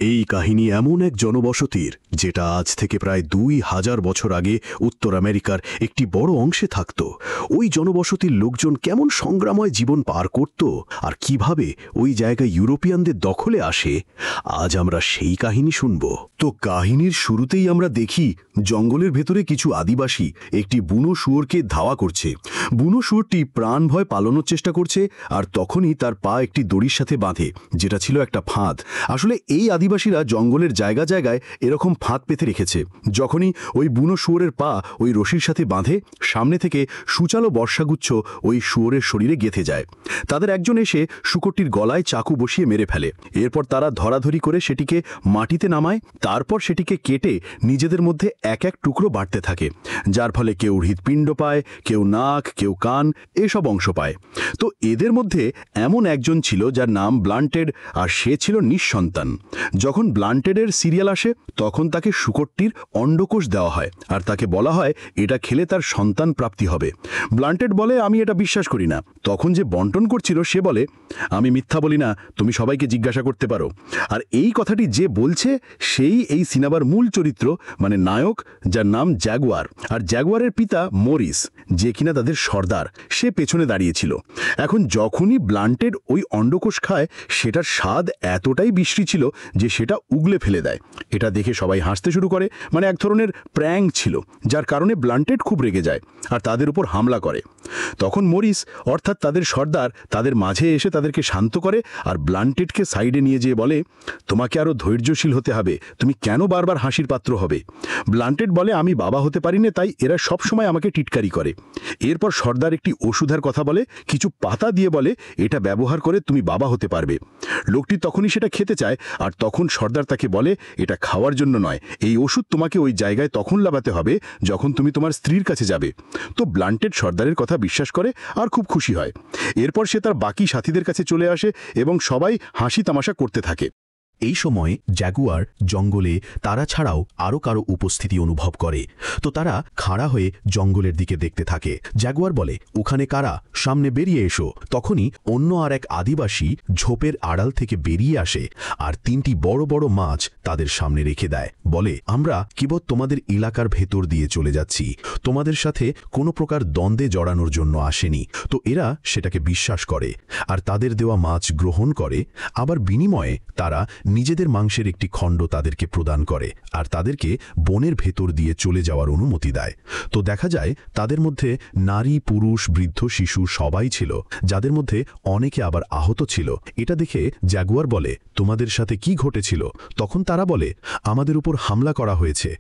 এই কাহিনী এমন এক জনবসতির যেটা আজ থেকে প্রায় 2000 বছর আগে উত্তর আমেরিকার একটি বড় অংশে থাকত। ওই জনবসতির লোকজন কেমন সংগ্রাময় জীবন পার করত আর কিভাবে ওই জায়গায় ইউরোপিয়ানদের দখলে আসে, আজ আমরা সেই কাহিনী শুনব। তো কাহিনীর শুরুতেই আমরা দেখি জঙ্গলের ভেতরে কিছু আদিবাসী একটি বুনো শুয়োরকে ধাওয়া করছে। বুনো শুয়োরটি প্রাণ ভয় পালানোর চেষ্টা করছে, আর তখনই তার পা একটি দড়ির সাথে বাঁধে, যেটা ছিল একটা ফাঁদ। আসলে এই আদিবাসীরা জঙ্গলের জায়গা জায়গায় এরকম ফাঁদ পেতে রেখেছে। যখনই ওই বুনো শুয়োরের পা ওই রশির সাথে বাঁধে, সামনে থেকে সুচালো বর্ষাগুচ্ছ ওই শুয়োরের শরীরে গেঁথে যায়। তাদের একজন এসে শুকরটির গলায় চাকু বসিয়ে মেরে ফেলে। এরপর তারা ধরাধরি করে সেটিকে মাটিতে নামায়, তারপর সেটিকে কেটে নিজেদের মধ্যে এক এক টুকরো বাড়তে থাকে, যার ফলে কেউ হৃৎপিণ্ড পায়, কেউ নাক, কেউ কান, এসব অংশ পায়। তো এদের মধ্যে এমন একজন ছিল যার নাম ব্লান্টেড, আর সে ছিল নিঃসন্তান। যখন ব্লান্টেডের সিরিয়াল আসে তখন তাকে শুকরটির অন্ডকোষ দেওয়া হয়, আর তাকে বলা হয় এটা খেলে তার সন্তান প্রাপ্তি হবে। ব্লান্টেড বলে, আমি এটা বিশ্বাস করি না। তখন যে বন্টন করছিল সে বলে, আমি মিথ্যা বলি না, তুমি সবাইকে জিজ্ঞাসা করতে পারো। আর এই কথাটি যে বলছে সেই এই সিনেমার মূল চরিত্র, মানে নায়ক, যার নাম জ্যাগুয়ার। আর জ্যাগুয়ারের পিতা মরিস, যে কিনা তাদের সর্দার, সে পেছনে দাঁড়িয়েছিল। এখন যখনই ব্লান্টেড ওই অন্ডকোষ খায়, সেটার স্বাদ এতটাই বিশ্রী ছিল যে সেটা উগলে ফেলে দেয়। এটা দেখে সবাই হাসতে শুরু করে, মানে এক ধরনের প্র্যাঙ্ক ছিল, যার কারণে ব্লান্টেড খুব রেগে যায় আর তাদের উপর হামলা করে। তখন মরিস, অর্থাৎ তাদের সর্দার, তাদের মাঝে এসে তাদেরকে শান্ত করে আর ব্লান্টেডকে সাইডে নিয়ে যেয়ে বলে, তোমাকে আরও ধৈর্যশীল হতে হবে, তুমি কেন বারবার হাসির পাত্র হবে? ব্লান্টেড বলে, আমি বাবা হতে পারি না, তাই এরা সব সময় আমাকে টিটকারি করে। এরপর সর্দার একটি ওষুধের কথা বলে, কিছু পাতা দিয়ে বলে, এটা ব্যবহার করে তুমি বাবা হতে পারবে। লোকটি তখনই সেটা খেতে চায়, আর তখন সর্দার তাকে বলে, এটা খাওয়ার জন্য নয়, এই ওষুধ তোমাকে ওই জায়গায় তখন লাগাতে হবে যখন তুমি তোমার স্ত্রীর কাছে যাবে। তো ব্লান্টেড সর্দারের কথা বিশ্বাস করে আর খুব খুশি হয়। এরপর সে তার বাকি সাথীদের কাছে চলে আসে এবং সবাই হাসি তামাশা করতে থাকে। এই সময় জ্যাগুয়ার জঙ্গলে তারা ছাড়াও আরও কারো উপস্থিতি অনুভব করে। তো তারা খাড়া হয়ে জঙ্গলের দিকে দেখতে থাকে। জ্যাগুয়ার বলে, ওখানে কারা, সামনে বেরিয়ে এসো। তখনই অন্য আর এক আদিবাসী ঝোপের আড়াল থেকে বেরিয়ে আসে আর 3টি বড় বড় মাছ তাদের সামনে রেখে দেয়। বলে, আমরা কেবল তোমাদের এলাকার ভেতর দিয়ে চলে যাচ্ছি, তোমাদের সাথে কোনো প্রকার দ্বন্দ্বে জড়ানোর জন্য আসেনি। তো এরা সেটাকে বিশ্বাস করে আর তাদের দেওয়া মাছ গ্রহণ করে। আবার বিনিময়ে তারা নিজেদের মাংসের একটি খণ্ড তাদেরকে প্রদান করে আর তাদেরকে বনের ভেতর দিয়ে চলে যাওয়ার অনুমতি দেয়। তো দেখা যায় তাদের মধ্যে নারী, পুরুষ, বৃদ্ধ, শিশু সবাই ছিল, যাদের মধ্যে অনেকে আবার আহত ছিল। এটা দেখে জ্যাগুয়ার বলে, তোমাদের সাথে কি ঘটেছিল? তখন তারা বলে, আমাদের উপর হামলা করা হয়েছে,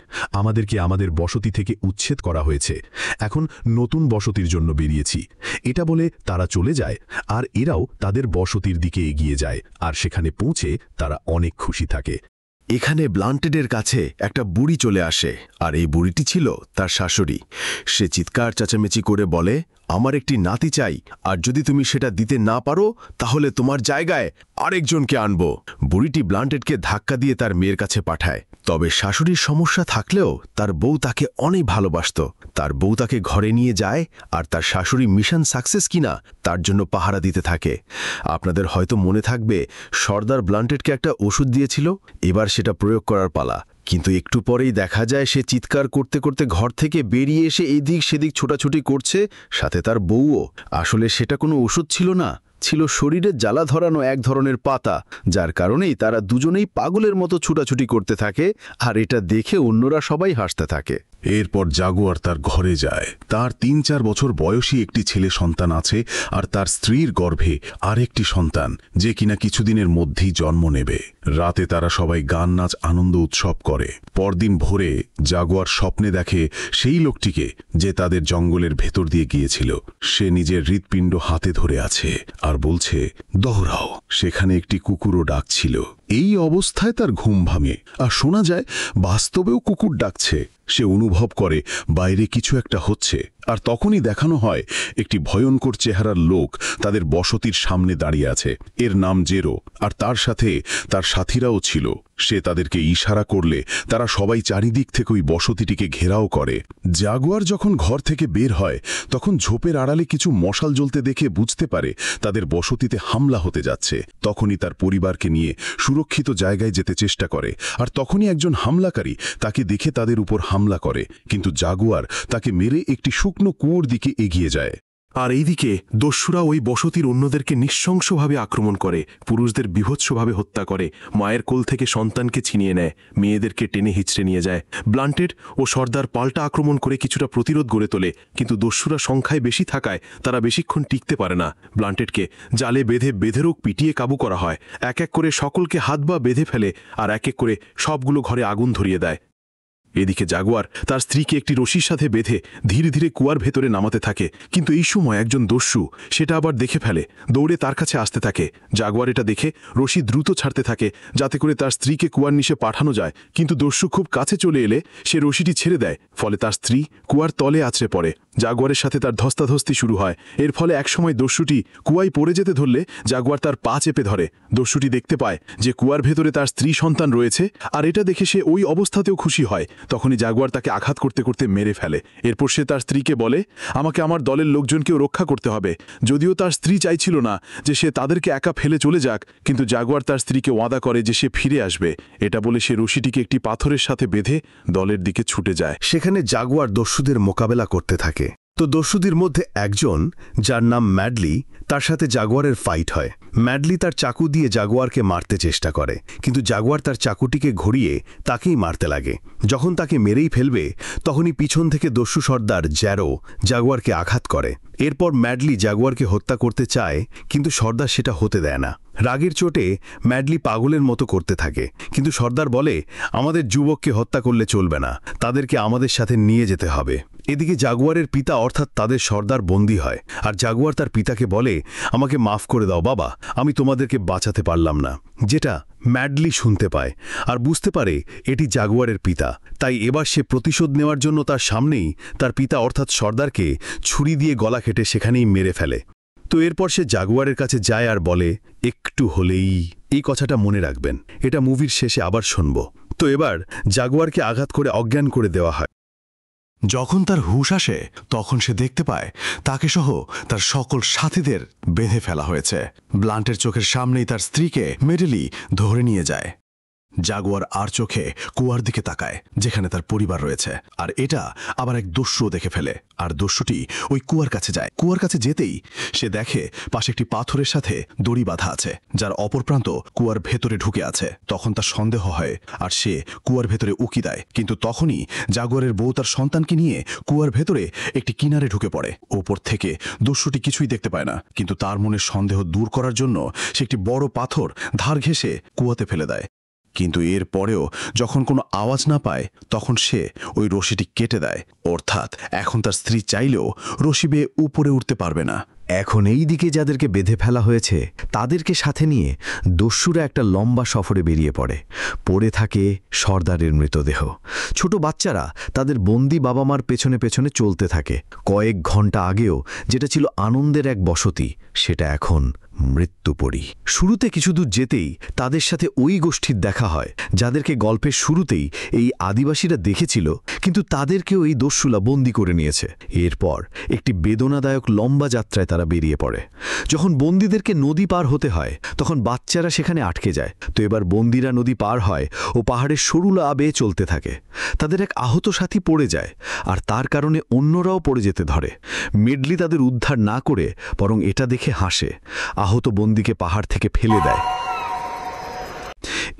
আমাদেরকে আমাদের বসতি থেকে উচ্ছেদ করা হয়েছে, এখন নতুন বসতির জন্য বেরিয়েছি। এটা বলে তারা চলে যায় আর এরাও তাদের বসতির দিকে এগিয়ে যায়, আর সেখানে পৌঁছে তারা অনেক খুশি থাকে। এখানে ব্লান্টেডের কাছে একটা বুড়ি চলে আসে, আর এই বুড়িটি ছিল তার শাশুড়ি। সে চিৎকার চেঁচামেচি করে বলে, আমার একটি নাতি চাই, আর যদি তুমি সেটা দিতে না পারো তাহলে তোমার জায়গায় আরেকজনকে আনবো। বুড়িটি ব্লান্টেডকে ধাক্কা দিয়ে তার মেয়ের কাছে পাঠায়। তবে শাশুড়ির সমস্যা থাকলেও তার বউ তাকে অনেক ভালোবাসত। তার বউ তাকে ঘরে নিয়ে যায় আর তার শাশুড়ি মিশন সাকসেস কিনা তার জন্য পাহারা দিতে থাকে। আপনাদের হয়তো মনে থাকবে, সর্দার ব্লান্টেডকে একটা ওষুধ দিয়েছিল, এবার সেটা প্রয়োগ করার পালা। কিন্তু একটু পরেই দেখা যায় সে চিৎকার করতে করতে ঘর থেকে বেরিয়ে এসে এদিক সেদিক ছোটাছুটি করছে, সাথে তার বউও। আসলে সেটা কোনো ওষুধ ছিল না, ছিল শরীরে জ্বালা ধরানো এক ধরনের পাতা, যার কারণেই তারা দুজনেই পাগলের মতো ছুটাছুটি করতে থাকে, আর এটা দেখে অন্যরা সবাই হাসতে থাকে। এরপর জাগুয়ার তার ঘরে যায়। তার 3-4 বছর বয়সী একটি ছেলে সন্তান আছে, আর তার স্ত্রীর গর্ভে আরেকটি সন্তান, যে কিনা কিছুদিনের মধ্যেই জন্ম নেবে। রাতে তারা সবাই গান, নাচ, আনন্দ উৎসব করে। পরদিন ভোরে জাগুয়ার স্বপ্নে দেখে সেই লোকটিকে যে তাদের জঙ্গলের ভেতর দিয়ে গিয়েছিল। সে নিজের হৃৎপিণ্ড হাতে ধরে আছে আর বলছে, দৌড়াও। সেখানে একটি কুকুরও ডাকছিল। এই অবস্থায় তার ঘুম ভাঙে আর শোনা যায় বাস্তবেও কুকুর ডাকছে। সে অনুভব করে বাইরে কিছু একটা হচ্ছে, আর তখনই দেখানো হয় একটি ভয়ঙ্কর চেহারার লোক তাদের বসতির সামনে দাঁড়িয়ে আছে। এর নাম জেরো, আর তার সাথে তার সাথীরাও ছিল। সে তাদেরকে ইশারা করলে তারা সবাই চারিদিক থেকে ওই বসতিটিকে ঘেরাও করে। জাগুয়ার যখন ঘর থেকে বের হয় তখন ঝোপের আড়ালে কিছু মশাল জ্বলতে দেখে বুঝতে পারে তাদের বসতিতে হামলা হতে যাচ্ছে। তখনই তার পরিবারকে নিয়ে সুরক্ষিত জায়গায় যেতে চেষ্টা করে, আর তখনই একজন হামলাকারী তাকে দেখে তাদের উপর হামলা করে, কিন্তু জাগুয়ার তাকে মেরে একটি শুকনো কুয়োর দিকে এগিয়ে যায়। আর এইদিকে দস্যুরা ওই বসতির অন্যদেরকে নৃশংসভাবে আক্রমণ করে, পুরুষদের বীভৎসভাবে হত্যা করে, মায়ের কোল থেকে সন্তানকে ছিনিয়ে নেয়, মেয়েদেরকে টেনে হিচড়ে নিয়ে যায়। ব্লান্টেড ও সর্দার পাল্টা আক্রমণ করে কিছুটা প্রতিরোধ গড়ে তোলে, কিন্তু দস্যুরা সংখ্যায় বেশি থাকায় তারা বেশিক্ষণ টিকতে পারে না। ব্লান্টেডকে জালে বেঁধে বেঁধেরোগ পিটিয়ে কাবু করা হয়, এক এক করে সকলকে হাত বা বেঁধে ফেলে, আর এক এক করে সবগুলো ঘরে আগুন ধরিয়ে দেয়। এদিকে জাগুয়ার তার স্ত্রীকে একটি রশির সাথে বেঁধে ধীরে ধীরে কুয়ার ভেতরে নামাতে থাকে, কিন্তু এই সময় একজন দস্যু সেটা আবার দেখে ফেলে, দৌড়ে তার কাছে আসতে থাকে। জাগুয়ার এটা দেখে রশি দ্রুত ছাড়তে থাকে যাতে করে তার স্ত্রীকে কুয়ার নিচে পাঠানো যায়, কিন্তু দস্যু খুব কাছে চলে এলে সে রশিটি ছেড়ে দেয়, ফলে তার স্ত্রী কুয়ার তলে আছড়ে পড়ে। জাগুয়ারের সাথে তার ধস্তাধস্তি শুরু হয়। এর ফলে একসময় দস্যুটি কুয়ায় পড়ে যেতে ধরলে জাগুয়ার তার পা চেপে ধরে। দস্যুটি দেখতে পায় যে কুয়ার ভেতরে তার স্ত্রী সন্তান রয়েছে, আর এটা দেখে সে ওই অবস্থাতেও খুশি হয়। তখনই জাগুয়ার তাকে আঘাত করতে করতে মেরে ফেলে। এরপর সে তার স্ত্রীকে বলে, আমাকে আমার দলের লোকজনকেও রক্ষা করতে হবে। যদিও তার স্ত্রী চাইছিল না যে সে তাদেরকে একা ফেলে চলে যাক, কিন্তু জাগুয়ার তার স্ত্রীকে ওয়াদা করে যে সে ফিরে আসবে। এটা বলে সে রশিটিকে একটি পাথরের সাথে বেঁধে দলের দিকে ছুটে যায়। সেখানে জাগুয়ার দস্যুদের মোকাবেলা করতে থাকে। তো দস্যুদের মধ্যে একজন, যার নাম ম্যাডলি, তার সাথে জাগুয়ারের ফাইট হয়। ম্যাডলি তার চাকু দিয়ে জাগুয়ারকে মারতে চেষ্টা করে, কিন্তু জাগুয়ার তার চাকুটিকে ঘুরিয়ে তাকেই মারতে লাগে। যখন তাকে মেরেই ফেলবে তখনই পিছন থেকে দস্যু সর্দার জ্যারো জাগুয়ারকে আঘাত করে। এরপর ম্যাডলি জাগুয়ারকে হত্যা করতে চায়, কিন্তু সর্দার সেটা হতে দেয় না। রাগের চোটে ম্যাডলি পাগলের মতো করতে থাকে, কিন্তু সর্দার বলে, আমাদের যুবককে হত্যা করলে চলবে না, তাদেরকে আমাদের সাথে নিয়ে যেতে হবে। এদিকে জাগুয়ারের পিতা অর্থাৎ তাদের সর্দার বন্দী হয়, আর জাগুয়ার তার পিতাকে বলে, আমাকে মাফ করে দাও বাবা, আমি তোমাদেরকে বাঁচাতে পারলাম না। যেটা ম্যাডলি শুনতে পায় আর বুঝতে পারে এটি জাগুয়ারের পিতা। তাই এবার সে প্রতিশোধ নেওয়ার জন্য তার সামনেই তার পিতা অর্থাৎ সর্দারকে ছুরি দিয়ে গলা কেটে সেখানেই মেরে ফেলে। তো এরপর সে জাগুয়ারের কাছে যায় আর বলে, একটু হলেই। এই কথাটা মনে রাখবেন, এটা মুভির শেষে আবার শুনব। তো এবার জাগুয়ারকে আঘাত করে অজ্ঞান করে দেওয়া হয়। যখন তার হুঁশ আসে তখন সে দেখতে পায় তাকে সহ তার সকল সাথীদের বেঁধে ফেলা হয়েছে। ব্লান্টের চোখের সামনেই তার স্ত্রীকে মেডেলি ধরে নিয়ে যায়। জাগুয়ার আর চোখে কুয়ার দিকে তাকায় যেখানে তার পরিবার রয়েছে, আর এটা আবার এক দস্যুও দেখে ফেলে। আর দস্যুটি ওই কুয়ার কাছে যায়। কুয়ার কাছে যেতেই সে দেখে পাশে একটি পাথরের সাথে দড়ি বাঁধা আছে, যার অপর প্রান্ত কুয়ার ভেতরে ঢুকে আছে। তখন তার সন্দেহ হয় আর সে কুয়ার ভেতরে উকি দেয়, কিন্তু তখনই জাগুয়ারের বউ তার সন্তানকে নিয়ে কুয়ার ভেতরে একটি কিনারে ঢুকে পড়ে। ওপর থেকে দস্যুটি কিছুই দেখতে পায় না, কিন্তু তার মনের সন্দেহ দূর করার জন্য সে একটি বড় পাথর ধার ঘেঁষে কুয়াতে ফেলে দেয়। কিন্তু এর পরেও যখন কোনো আওয়াজ না পায় তখন সে ওই রশিটি কেটে দেয়। অর্থাৎ এখন তার স্ত্রী চাইলেও রশি বেয়ে উপরে উঠতে পারবে না। এখন এই দিকে যাদেরকে বেঁধে ফেলা হয়েছে তাদেরকে সাথে নিয়ে দস্যুরা একটা লম্বা সফরে বেরিয়ে পড়ে থাকে সর্দারের মৃতদেহ। ছোট বাচ্চারা তাদের বন্দি বাবা মার পেছনে পেছনে চলতে থাকে। কয়েক ঘন্টা আগেও যেটা ছিল আনন্দের এক বসতি, সেটা এখন মৃত্যুপরী। শুরুতে কিছু দূর যেতেই তাদের সাথে ওই গোষ্ঠীর দেখা হয় যাদেরকে গল্পের শুরুতেই এই আদিবাসীরা দেখেছিল, কিন্তু তাদেরকেও এই দস্যুলা বন্দি করে নিয়েছে। এরপর একটি বেদনাদায়ক লম্বা যাত্রায় তারা বেরিয়ে পড়ে। যখন বন্দীদেরকে নদী পার হতে হয় তখন বাচ্চারা সেখানে আটকে যায়। তো এবার বন্দীরা নদী পার হয় ও পাহাড়ের সরু লা বেয়ে চলতে থাকে। তাদের এক আহত সাথী পড়ে যায়, আর তার কারণে অন্যরাও পড়ে যেতে ধরে। মেডলি তাদের উদ্ধার না করে বরং এটা দেখে হাসে। আহত বন্দীকে পাহাড় থেকে ফেলে দেয়।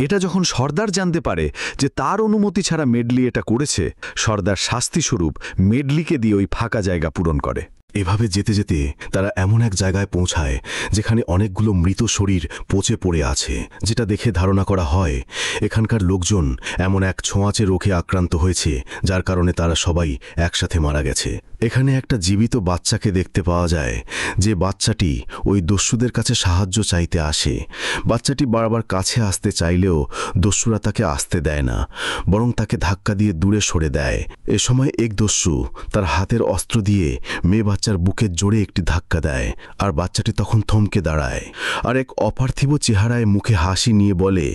এটা যখন সর্দার জানতে পারে যে তার অনুমতি ছাড়া মেডলি এটা করেছে, সর্দার শাস্তিস্বরূপ মেডলিকে দিয়ে ওই ফাঁকা জায়গা পূরণ করে। এভাবে যেতে যেতে তারা এমন এক জায়গায় পৌঁছায় যেখানে অনেকগুলো মৃত শরীর পচে পড়ে আছে, যেটা দেখে ধারণা করা হয় এখানকার লোকজন এমন এক ছোঁয়াচে রোগে আক্রান্ত হয়েছে যার কারণে তারা সবাই একসাথে মারা গেছে। এখানে একটা জীবিত বাচ্চাকে দেখতে পাওয়া যায়, যে বাচ্চাটি ওই দস্যুদের কাছে সাহায্য চাইতে আসে। বাচ্চাটি বারবার কাছে আসতে চাইলেও দস্যুরা তাকে আসতে দেয় না, বরং তাকে ধাক্কা দিয়ে দূরে সরে দেয়। এ সময় এক দস্যু তার হাতের অস্ত্র দিয়ে মেয়ে বাচ্চার বুকের জোরে একটি ধাক্কা দেয়, আর বাচ্চাটি তখন থমকে দাঁড়ায়। আর এক অপার্থিব চেহারায় মুখে হাসি নিয়ে বলে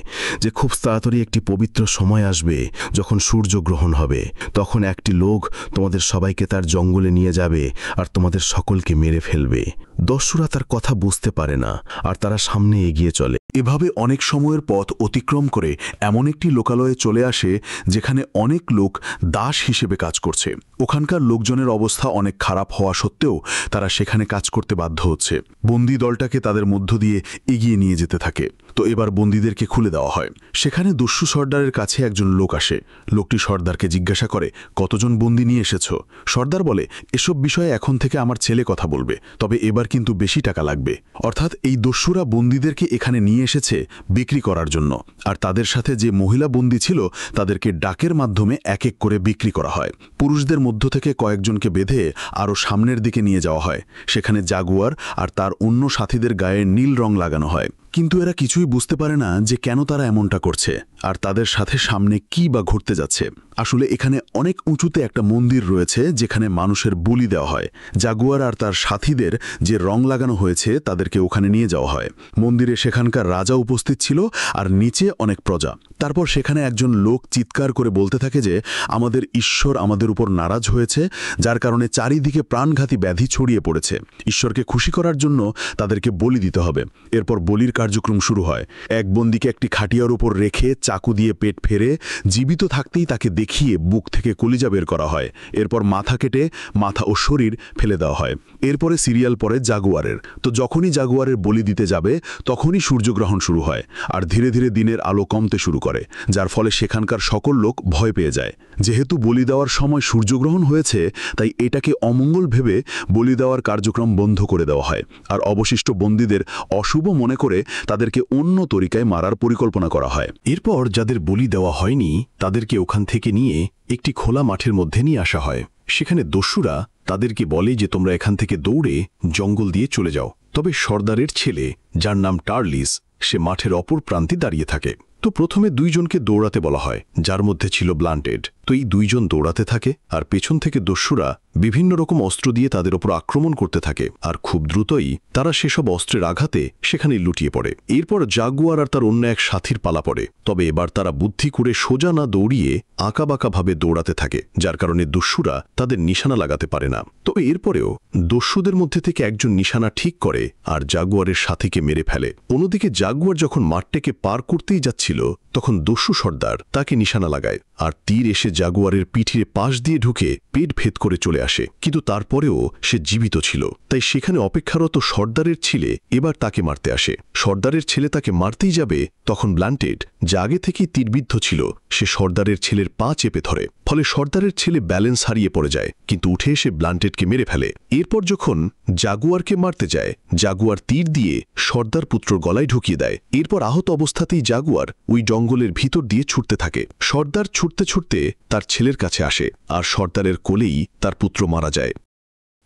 যে খুব তাড়াতাড়ি একটি পবিত্র সময় আসবে যখন সূর্যগ্রহণ হবে। তখন একটি লোক তোমাদের সবাইকে তার জঙ্গলে নিয়ে যাবে আর তোমাদের সকলকে মেরে ফেলবে। দস্যুরা তার কথা বুঝতে পারে না, আর তারা সামনে এগিয়ে চলে। এভাবে অনেক সময়ের পথ অতিক্রম করে এমন একটি লোকালয়ে চলে আসে যেখানে অনেক লোক দাস হিসেবে কাজ করছে। ওখানকার লোকজনের অবস্থা অনেক খারাপ হওয়া সত্ত্বেও তারা সেখানে কাজ করতে বাধ্য হচ্ছে। বন্দী দলটাকে তাদের মধ্য দিয়ে এগিয়ে নিয়ে যেতে থাকে। তো এবার বন্দীদেরকে খুলে দেওয়া হয়। সেখানে দস্যু সর্দারের কাছে একজন লোক আসে। লোকটি সর্দারকে জিজ্ঞাসা করে, কতজন বন্দী নিয়ে এসেছ? সর্দার বলে, এসব বিষয়ে এখন থেকে আমার ছেলে কথা বলবে, তবে এবার কিন্তু বেশি টাকা লাগবে। অর্থাৎ এই দস্যুরা বন্দীদেরকে এখানে নিয়ে এসেছে বিক্রি করার জন্য, আর তাদের সাথে যে মহিলা বন্দী ছিল তাদেরকে ডাকের মাধ্যমে এক এক করে বিক্রি করা হয়। পুরুষদের মধ্য থেকে কয়েকজনকে বেঁধে আরও সামনের দিকে নিয়ে যাওয়া হয়। সেখানে জাগুয়ার আর তার অন্য সাথীদের গায়ে নীল রং লাগানো হয়। কিন্তু এরা কিছুই বুঝতে পারে না যে কেন তারা এমনটা করছে, আর তাদের সাথে সামনে কি বা ঘটতে যাচ্ছে। আসলে এখানে অনেক উঁচুতে একটা মন্দির রয়েছে যেখানে মানুষের বলি দেওয়া হয়। জাগুয়ার আর তার সাথীদের যে রং লাগানো হয়েছে তাদেরকে ওখানে নিয়ে যাওয়া হয়। মন্দিরে সেখানকার রাজা উপস্থিত ছিল, আর নিচে অনেক প্রজা। তারপর সেখানে একজন লোক চিৎকার করে বলতে থাকে যে আমাদের ঈশ্বর আমাদের উপর নারাজ হয়েছে, যার কারণে চারিদিকে প্রাণঘাতী ব্যাধি ছড়িয়ে পড়েছে। ঈশ্বরকে খুশি করার জন্য তাদেরকে বলি দিতে হবে। এরপর বলির কার্যক্রম শুরু হয়। এক বন্দীকে একটি খাটিয়ার উপর রেখে চাকু দিয়ে পেট ফেরে জীবিত থাকতেই তাকে দেখিয়ে বুক থেকে কলিজা বের করা হয়। এরপর মাথা কেটে মাথা ও শরীর ফেলে দেওয়া হয়। এরপরে সিরিয়াল পরে জাগুয়ারের। তো যখনই জাগুয়ারের বলি দিতে যাবে তখনই সূর্যগ্রহণ শুরু হয়, আর ধীরে ধীরে দিনের আলো কমতে শুরু করে, যার ফলে সেখানকার সকল লোক ভয় পেয়ে যায়। যেহেতু বলি দেওয়ার সময় সূর্যগ্রহণ হয়েছে, তাই এটাকে অমঙ্গল ভেবে বলি দেওয়ার কার্যক্রম বন্ধ করে দেওয়া হয়, আর অবশিষ্ট বন্দীদের অশুভ মনে করে তাদেরকে অন্য তরিকায় মারার পরিকল্পনা করা হয়। এরপর যাদের বলি দেওয়া হয়নি তাদেরকে ওখান থেকে নিয়ে একটি খোলা মাঠের মধ্যে নিয়ে আসা হয়। সেখানে দস্যুরা তাদেরকে বলে যে তোমরা এখান থেকে দৌড়ে জঙ্গল দিয়ে চলে যাও। তবে সর্দারের ছেলে, যার নাম টার্লিস, সে মাঠের অপর প্রান্তে দাঁড়িয়ে থাকে। তো প্রথমে দুইজনকে দৌড়াতে বলা হয়, যার মধ্যে ছিল ব্লান্টেড। তো এই দুইজন দৌড়াতে থাকে, আর পেছন থেকে দস্যুরা বিভিন্ন রকম অস্ত্র দিয়ে তাদের ওপর আক্রমণ করতে থাকে, আর খুব দ্রুতই তারা সেসব অস্ত্রের আঘাতে সেখানে লুটিয়ে পড়ে। এরপর জাগুয়ার আর তার অন্য এক সাথীর পালা পড়ে। তবে এবার তারা বুদ্ধি করে সোজা না দৌড়িয়ে আঁকাবাঁকাভাবে দৌড়াতে থাকে, যার কারণে দস্যুরা তাদের নিশানা লাগাতে পারে না। তবে এরপরেও দস্যুদের মধ্যে থেকে একজন নিশানা ঠিক করে আর জাগুয়ারের সাথীকে মেরে ফেলে। অন্যদিকে জাগুয়ার যখন মাঠটাকে পার করতেই যাচ্ছিল, তখন দস্যু সর্দার তাকে নিশানা লাগায়, আর তীর এসে জাগুয়ারের পিঠের পাশ দিয়ে ঢুকে পেট ভেদ করে চলে আসে। কিন্তু তারপরেও সে জীবিত ছিল, তাই সেখানে অপেক্ষারত সর্দারের ছেলে এবার তাকে মারতে আসে। সর্দারের ছেলে তাকে মারতেই যাবে, তখন ব্লান্টেড, যা আগে থেকেই তীরবিদ্ধ ছিল, সে সর্দারের ছেলের পা চেপে ধরে। ফলে সর্দারের ছেলে ব্যালেন্স হারিয়ে পড়ে যায়, কিন্তু উঠে এসে ব্লান্টেডকে মেরে ফেলে। এরপর যখন জাগুয়ারকে মারতে যায়, জাগুয়ার তীর দিয়ে সর্দার পুত্র গলায় ঢুকিয়ে দেয়। এরপর আহত অবস্থাতেই জাগুয়ার ওই জঙ্গলের ভিতর দিয়ে ছুটতে থাকে। সর্দার ছুটতে ছুটতে তার ছেলের কাছে আসে, আর সর্দারের কোলেই তার পুত্র মারা যায়।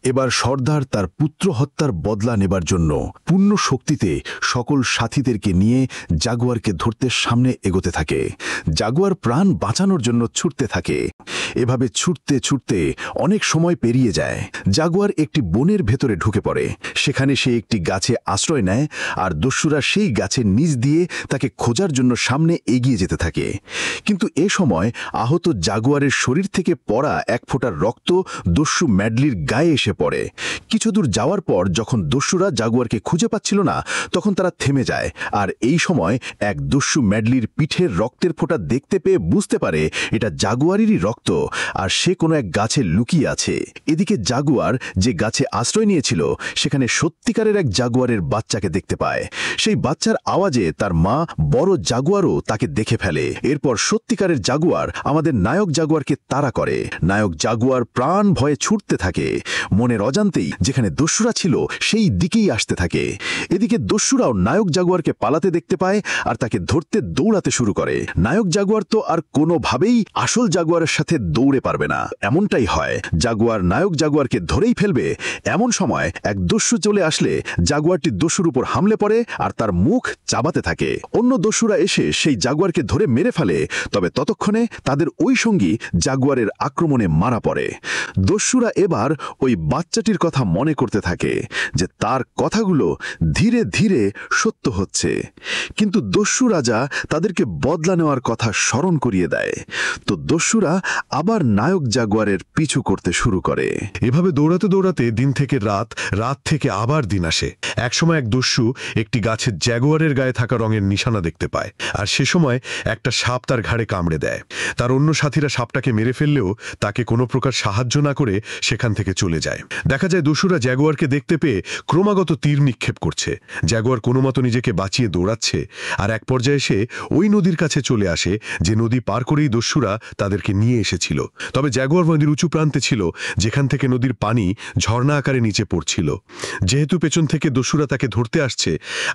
এবার সর্দার তার পুত্র হত্যার বদলা নেবার জন্য পূর্ণ শক্তিতে সকল সাথীদেরকে নিয়ে জাগুয়ারকে ধরতে সামনে এগোতে থাকে। জাগুয়ার প্রাণ বাঁচানোর জন্য ছুটতে থাকে। এভাবে ছুটতে ছুটতে অনেক সময় পেরিয়ে যায়। জাগুয়ার একটি বনের ভেতরে ঢুকে পড়ে। সেখানে সে একটি গাছে আশ্রয় নেয়, আর দস্যুরা সেই গাছের নিচ দিয়ে তাকে খোঁজার জন্য সামনে এগিয়ে যেতে থাকে। কিন্তু এ সময় আহত জাগুয়ারের শরীর থেকে পড়া এক ফোঁটা রক্ত দস্যু ম্যাডলির গায়ে এসে পড়ে। কিছু দূর যাওয়ার পর যখন দস্যুরা জাগুয়ারকে খুঁজে পাচ্ছিল না, তখন তারা থেমে যায়, আর এই সময় এক দস্যু ম্যাডলির পিঠের রক্তের ফোঁটা দেখতে পেয়ে বুঝতে পারে এটা জাগুয়ারেরই রক্ত, আর সে কোনো এক গাছে লুকিয়ে আছে। এদিকে জাগুয়ার যে গাছে আশ্রয় নিয়েছিল, সেখানে সত্যিকারের এক জাগুয়ারের বাচ্চাকে দেখতে পায়। সেই বাচ্চার আওয়াজে তার মা বড় জাগুয়ারও তাকে দেখে ফেলে। এরপর সত্যিকারের জাগুয়ার আমাদের নায়ক জাগুয়ারকে তাড়া করে। নায়ক জাগুয়ার প্রাণ ভয়ে ছুটতে থাকে। মনের অজান্তেই যেখানে দস্যুরা ছিল সেই দিকেই আসতে থাকে। এদিকে দস্যুরাও নায়ক জাগুয়ারকে পালাতে দেখতে পায়, আর তাকে ধরতে দৌড়াতে শুরু করে। নায়ক জাগুয়ার তো আর কোনোভাবেই আসল জাগুয়ারের সাথে দৌড়ে পারবে না। এমনটাই হয়, জাগুয়ার নায়ক জাগুয়ারকে ধরেই ফেলবে, এমন সময় এক দস্যু চলে আসলে জাগুয়ারটি দস্যুর উপর হামলে পড়ে আর তার মুখ চাবাতে থাকে। অন্য দস্যুরা এসে সেই জাগুয়ারকে ধরে মেরে ফেলে, তবে ততক্ষণে তাদের ওই সঙ্গী জাগুয়ারের আক্রমণে মারা পড়ে। দস্যুরা এবার ওই বাচ্চাটির কথা মনে করতে থাকে যে তার কথাগুলো ধীরে ধীরে সত্য হচ্ছে, কিন্তু দস্যু রাজা তাদেরকে বদলা নেওয়ার কথা স্মরণ করিয়ে দেয়। তো দস্যুরা আবার নায়ক জাগুয়ারের পিছু করতে শুরু করে। এভাবে দৌড়াতে দৌড়াতে দিন থেকে রাত, রাত থেকে আবার দিন আসে। একসময় এক দস্যু একটি গাছের জাগুয়ারের গায়ে থাকা রঙের নিশানা দেখতে পায়, আর সে সময় একটা সাপ তার ঘাড়ে কামড়ে দেয়। তার অন্য সাথীরা সাপটাকে মেরে ফেললেও তাকে কোনো প্রকার সাহায্য না করে সেখান থেকে চলে যায়। দেখা যায় দস্যুরা জাগুয়ারকে দেখতে পেয়ে ক্রমাগত তীর নিক্ষেপ করছে। জাগুয়ার কোনো মতো নিজেকে বাঁচিয়ে দৌড়াচ্ছে, আর এক পর্যায়ে এসে ওই নদীর কাছে চলে আসে যে নদী পার করেই দস্যুরা তাদেরকে নিয়ে এসেছিল। তবে জাগুয়ার নদীর উঁচু প্রান্তে ছিল, যেখান থেকে নদীর পানি ঝর্ণা আকারে নিচে পড়ছিল। যেহেতু পেছন থেকে দস্যুরা তাকে ধরতে আসছে,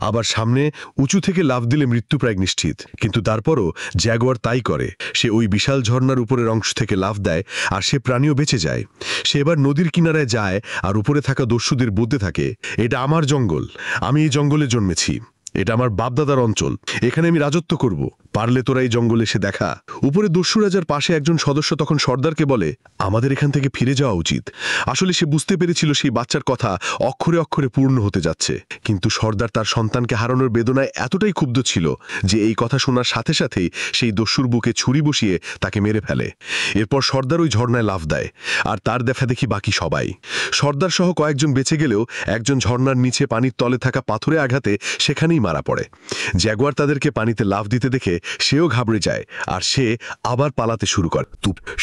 আবার সামনে উঁচু থেকে লাফ দিলে মৃত্যুপ্রায় নিশ্চিত, কিন্তু তারপরও জাগুয়ার তাই করে। সে ওই বিশাল ঝর্ণার উপরের অংশ থেকে লাফ দেয়, আর সে প্রাণীও বেঁচে যায়। সে এবার নদীর কিনারায় যায় আর উপরে থাকা দস্যুদের বলতে থাকে, এটা আমার জঙ্গল, আমি এই জঙ্গলে জন্মেছি, এটা আমার বাপদাদার অঞ্চল, এখানে আমি রাজত্ব করব, পারলে তোরা এই জঙ্গলে এসে দেখা। উপরে দস্যু রাজার পাশে একজন সদস্য তখন সর্দারকে বলে, আমাদের এখান থেকে ফিরে যাওয়া উচিত। আসলে সে বুঝতে পেরেছিল সেই বাচ্চার কথা অক্ষরে অক্ষরে পূর্ণ হতে যাচ্ছে, কিন্তু সর্দার তার সন্তানকে হারানোর বেদনায় এতটাই ক্ষুব্ধ ছিল যে এই কথা শোনার সাথে সাথেই সেই দস্যুর বুকে ছুরি বসিয়ে তাকে মেরে ফেলে। এরপর সর্দার ওই ঝর্ণায় লাফ দেয়, আর তার দেখা দেখি বাকি সবাই। সর্দার সহ কয়েকজন বেঁচে গেলেও একজন ঝর্ণার নিচে পানির তলে থাকা পাথরে আঘাতে সেখানেই মারা পড়ে। জাগুয়ার তাদেরকে পানিতে লাফ দিতে দেখে সেও ঘাবড়ে যায়, আর সে আবার পালাতে শুরু করে।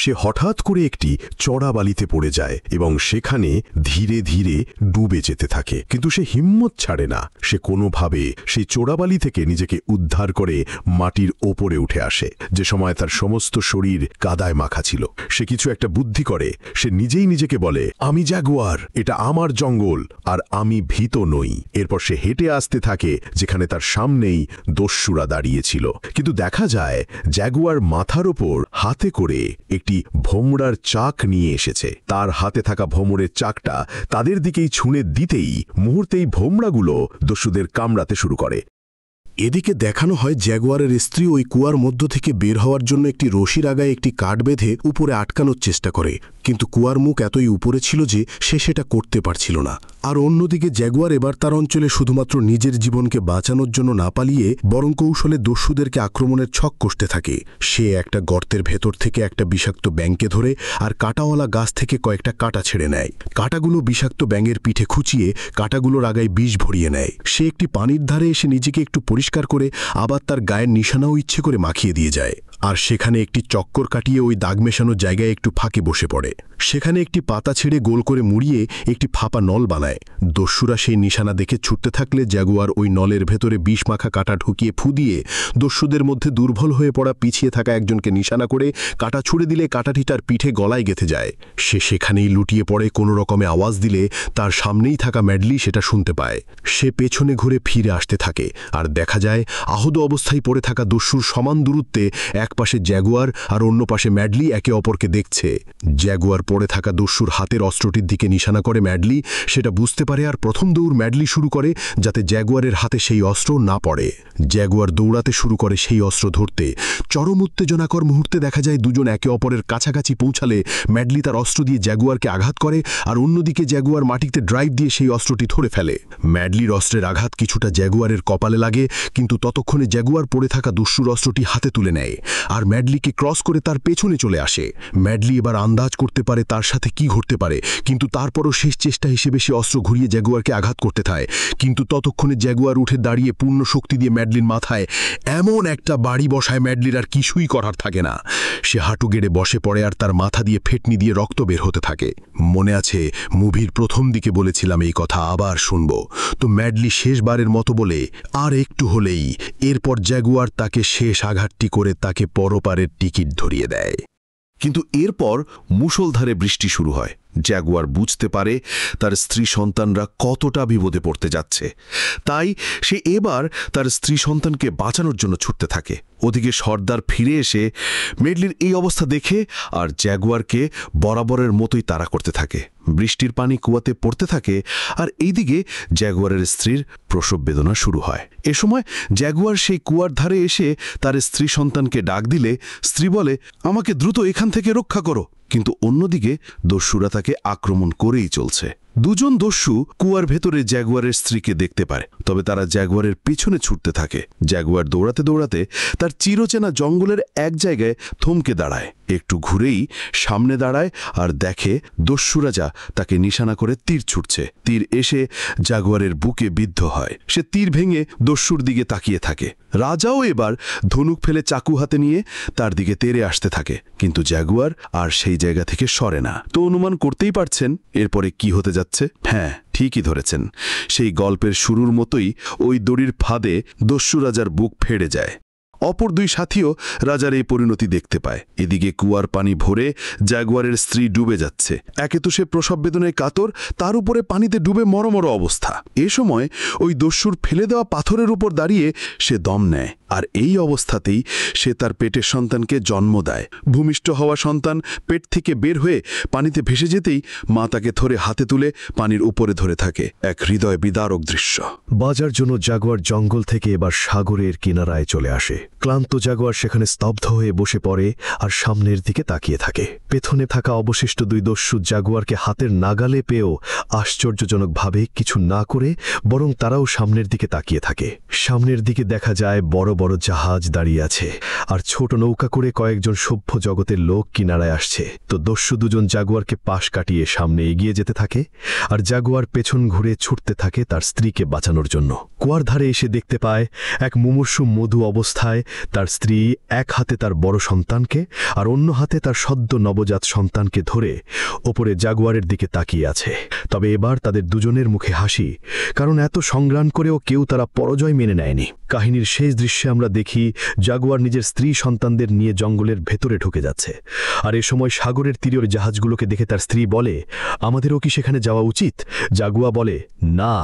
সে হঠাৎ করে একটি চড়া বালিতে পড়ে যায় এবং সেখানে ধীরে ধীরে ডুবে যেতে থাকে, কিন্তু সে হিম্মত ছাড়ে না। সে কোনোভাবে সেই চোরাবালি থেকে নিজেকে উদ্ধার করে মাটির ওপরে উঠে আসে, যে সময় তার সমস্ত শরীর কাদায় মাখা ছিল। সে কিছু একটা বুদ্ধি করে, সে নিজেই নিজেকে বলে, আমি জাগুয়ার, এটা আমার জঙ্গল, আর আমি ভীত নই। এরপর সে হেঁটে আসতে থাকে যেখানে তার সামনেই দস্যুরা দাঁড়িয়েছিল, কিন্তু দেখা যায় জাগুয়ার মাথার ওপর হাতে করে একটি ভোমরার চাক নিয়ে এসেছে। তার হাতে থাকা ভোমরের চাকটা তাদের দিকেই ছুঁড়ে দিতেই মুহূর্তেই ভোমরাগুলো দস্যুদের কামড়াতে শুরু করে। এদিকে দেখানো হয় জাগুয়ারের স্ত্রী ওই কুয়ার মধ্য থেকে বের হওয়ার জন্য একটি রশির আগায় একটি কাঠ বেঁধে উপরে আটকানোর চেষ্টা করে, কিন্তু কুয়ার মুখ এতই উপরে ছিল যে সে সেটা করতে পারছিল না। আর অন্যদিকে জাগুয়ার এবার তার অঞ্চলে শুধুমাত্র নিজের জীবনকে বাঁচানোর জন্য না পালিয়ে বরং কৌশলে দস্যুদেরকে আক্রমণের ছক কষতে থাকে। সে একটা গর্তের ভেতর থেকে একটা বিষাক্ত ব্যাঙকে ধরে আর কাঁটাওয়ালা গাছ থেকে কয়েকটা কাঁটা ছেড়ে নেয়। কাঁটাগুলো বিষাক্ত ব্যাঙের পিঠে খুঁচিয়ে কাঁটাগুলোর আগায় বিষ ভরিয়ে নেয়। সে একটি পানির ধারে এসে নিজেকে একটু পরিষ্কার করে আবার তার গায়ের নিশানাও ইচ্ছে করে মাখিয়ে দিয়ে যায়, আর সেখানে একটি চক্কর কাটিয়ে ওই দাগ মেশানো জায়গায় একটু ফাঁকে বসে পড়ে। সেখানে একটি পাতা ছেড়ে গোল করে মুড়িয়ে একটি ফাঁপা নল বানায়। দস্যুরা সেই নিশানা দেখে ছুটতে থাকলে জাগুয়ার ওই নলের ভেতরে বিষ মাখা কাঁটা ঢুকিয়ে ফু দিয়ে দস্যুদের মধ্যে দুর্বল হয়ে পড়া পিছিয়ে থাকা একজনকে নিশানা করে কাঁটা ছুড়ে দিলে কাঁটাটি তার পিঠে গলায় গেঁথে যায়। সে সেখানেই লুটিয়ে পড়ে। কোনো রকমে আওয়াজ দিলে তার সামনেই থাকা ম্যাডলি সেটা শুনতে পায়। সে পেছনে ঘুরে ফিরে আসতে থাকে, আর দেখা যায় আহত অবস্থায় পড়ে থাকা দস্যুর সমান দূরত্বে এক পাশে জাগুয়ার আর অন্য পাশে ম্যাডলি একে অপরকে দেখছে। জাগুয়ার পড়ে থাকা দস্যুর হাতের অস্ত্রটির দিকে নিশানা করে ম্যাডলি সেটা বুঝতে পারে, আর প্রথম দৌড় ম্যাডলি শুরু করে যাতে জাগুয়ারের হাতে সেই অস্ত্র না পড়ে। জাগুয়ার দৌড়াতে শুরু করে সেই অস্ত্র ধরতে। চরম উত্তেজনাকর মুহূর্তে দেখা যায় দুজন একে অপরের কাছাকাছি পৌঁছালে ম্যাডলি তার অস্ত্র দিয়ে জাগুয়ারকে আঘাত করে, আর অন্যদিকে জাগুয়ার মাটিতে ড্রাইভ দিয়ে সেই অস্ত্রটি ধরে ফেলে। ম্যাডলির অস্ত্রের আঘাত কিছুটা জাগুয়ারের কপালে লাগে, কিন্তু ততক্ষণে জাগুয়ার পড়ে থাকা দস্যুর অস্ত্রটি হাতে তুলে নেয় আর ম্যাডলিকে ক্রস করে তার পেছনে চলে আসে। ম্যাডলি এবার আন্দাজ করতে পারে তার সাথে কি ঘটতে পারে, কিন্তু তারপরও শেষ চেষ্টা হিসেবে সে অস্ত্র ঘুরিয়ে জাগুয়ারকে আঘাত করতে থাকে। কিন্তু ততক্ষণে জাগুয়ার উঠে দাঁড়িয়ে পূর্ণ শক্তি দিয়ে ম্যাডলির মাথায় এমন একটা বাড়ি বসায় ম্যাডলির আর কিছুই করার থাকে না। সে হাঁটু গেড়ে বসে পড়ে আর তার মাথা দিয়ে ফেটনি দিয়ে রক্ত বের হতে থাকে। মনে আছে মুভির প্রথম দিকে বলেছিলাম এই কথা আবার শুনব, তো ম্যাডলি শেষবারের মতো বলে আর একটু হলেই এরপর জাগুয়ার তাকে শেষ আঘাতটি করে তাকে পরপারের টিকিট ধরিয়ে দেয়। কিন্তু এরপর মুষলধারে বৃষ্টি শুরু হয়। জাগুয়ার বুঝতে পারে তার স্ত্রী সন্তানরা কতটা বিপদে পড়তে যাচ্ছে। তাই সে এবার তার স্ত্রী সন্তানকে বাঁচানোর জন্য ছুটতে থাকে। ওদিকে সর্দার ফিরে এসে মেডলির এই অবস্থা দেখে আর জাগুয়ারকে বরাবরের মতোই তাড়া করতে থাকে। বৃষ্টির পানি কুয়াতে পড়তে থাকে, আর এইদিকে জাগুয়ারের স্ত্রীর প্রসব বেদনা শুরু হয়। এ সময় জাগুয়ার সেই কুয়ার ধারে এসে তার স্ত্রী সন্তানকে ডাক দিলে স্ত্রী বলে, আমাকে দ্রুত এখান থেকে রক্ষা করো। কিন্তু অন্যদিকে দস্যুরা তাকে আক্রমণ করেই চলছে। দুজন দস্যু কুয়ার ভেতরে জাগুয়ারের স্ত্রীকে দেখতে পায়, তবে তারা জাগুয়ারের পিছনে ছুটতে থাকে। জাগুয়ার দৌড়াতে দৌড়াতে তার চিরচেনা জঙ্গলের এক জায়গায় থমকে দাঁড়ায়। একটু ঘুরেই সামনে দাঁড়ায় আর দেখে দস্যুরা যা তাকে নিশানা করে তীর ছুটছে। তীর এসে জাগুয়ারের বুকে বিদ্ধ হয়। সে তীর ভেঙে দস্যুর দিকে তাকিয়ে থাকে। রাজাও এবার ধনুক ফেলে চাকু হাতে নিয়ে তার দিকে তেড়ে আসতে থাকে, কিন্তু জাগুয়ার আর সেই জায়গা থেকে সরে না। তো অনুমান করতেই পারছেন এরপরে কি হতে যাচ্ছে। হ্যাঁ, ঠিকই ধরেছেন, সেই গল্পের শুরুর মতোই ওই দড়ির ফাঁদে দস্যু রাজার বুক ফেড়ে যায়। অপর দুই সাথীও রাজার এই পরিণতি দেখতে পায়। এদিকে কুয়ার পানি ভরে জাগুয়ারের স্ত্রী ডুবে যাচ্ছে। একে তো সে প্রসব বেদনায় কাতর, তার উপরে পানিতে ডুবে মরমর অবস্থা। এ সময় ওই দস্যুর ফেলে দেওয়া পাথরের উপর দাঁড়িয়ে সে দম নেয়, আর এই অবস্থাতেই সে তার পেটের সন্তানকে জন্ম দেয়। ভূমিষ্ঠ হওয়া সন্তান পেট থেকে বের হয়ে পানিতে ভেসে যেতেই মা তাকে ধরে হাতে তুলে পানির উপরে ধরে থাকে। এক হৃদয় বিদারক দৃশ্য। বাজার জন্য জাগুয়ার জঙ্গল থেকে এবার সাগরের কিনারায় চলে আসে। ক্লান্ত জাগুয়ার সেখানে স্তব্ধ হয়ে বসে পড়ে আর সামনের দিকে তাকিয়ে থাকে। পেছনে থাকা অবশিষ্ট দুই দস্যু জাগুয়ারকে হাতের নাগালে পেয়েও আশ্চর্যজনকভাবে কিছু না করে বরং তারাও সামনের দিকে তাকিয়ে থাকে। সামনের দিকে দেখা যায় বড় বড় জাহাজ দাঁড়িয়ে আছে, আর ছোট নৌকা করে কয়েকজন সভ্য জগতের লোক কিনারায় আসছে। তো দস্যু দুজন জাগুয়ারকে পাশ কাটিয়ে সামনে এগিয়ে যেতে থাকে, আর জাগুয়ার পেছন ঘুরে ছুটতে থাকে তার স্ত্রীকে বাঁচানোর জন্য। কুয়ার ধারে এসে দেখতে পায় এক মুমূর্ষু মধু অবস্থায় তার স্ত্রী এক হাতে তার বড় সন্তানকে আর অন্য হাতে তার সদ্য নবজাত সন্তানকে ধরে ওপরে জাগুয়ারের দিকে তাকিয়ে আছে। তবে এবার তাদের দুজনের মুখে হাসি, কারণ এত সংগ্রাম করেও কেউ তারা পরাজয় মেনে নেয়নি। কাহিনীর শেষ দৃশ্যে আমরা দেখি জাগুয়ার নিজের স্ত্রী সন্তানদের নিয়ে জঙ্গলের ভেতরে ঢুকে যাচ্ছে। আর এ সময় সাগরের তীরের জাহাজগুলোকে দেখে তার স্ত্রী বলে, আমাদেরও কি সেখানে যাওয়া উচিত? জাগুয়া বলে, না,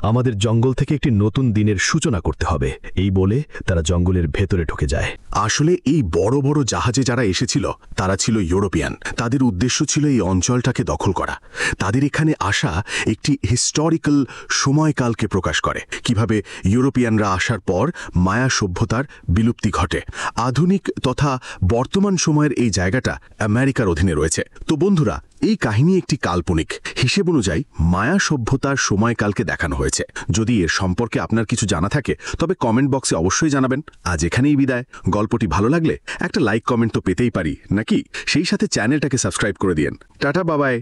আমাদের জঙ্গল থেকে একটি নতুন দিনের সূচনা করতে হবে। এই বলে তারা জঙ্গলের ভেতরে ঢুকে যায়। আসলে এই বড় বড় জাহাজে যারা এসেছিল তারা ছিল ইউরোপিয়ান। তাদের উদ্দেশ্য ছিল এই অঞ্চলটাকে দখল করা। তাদের এখানে আসা একটি হিস্টোরিক্যাল সময়কালকে প্রকাশ করে, কিভাবে ইউরোপিয়ানরা আসার পর মায়া সভ্যতার বিলুপ্তি ঘটে। আধুনিক তথা বর্তমান সময়ের এই জায়গাটা আমেরিকার অধীনে রয়েছে। তো বন্ধুরা, এই কাহিনী একটি কাল্পনিক। হিসেব অনুযায়ী মায়া সভ্যতার সময়কালকে দেখানো হয়েছে। যদি এর সম্পর্কে আপনার কিছু জানা থাকে তবে কমেন্ট বক্সে অবশ্যই জানাবেন। আজ এখানেই বিদায়। গল্পটি ভালো লাগলে একটা লাইক কমেন্ট তো পেতেই পারি নাকি? সেই সাথে চ্যানেলটাকে সাবস্ক্রাইব করে দিয়েন। টাটা, বাবাই।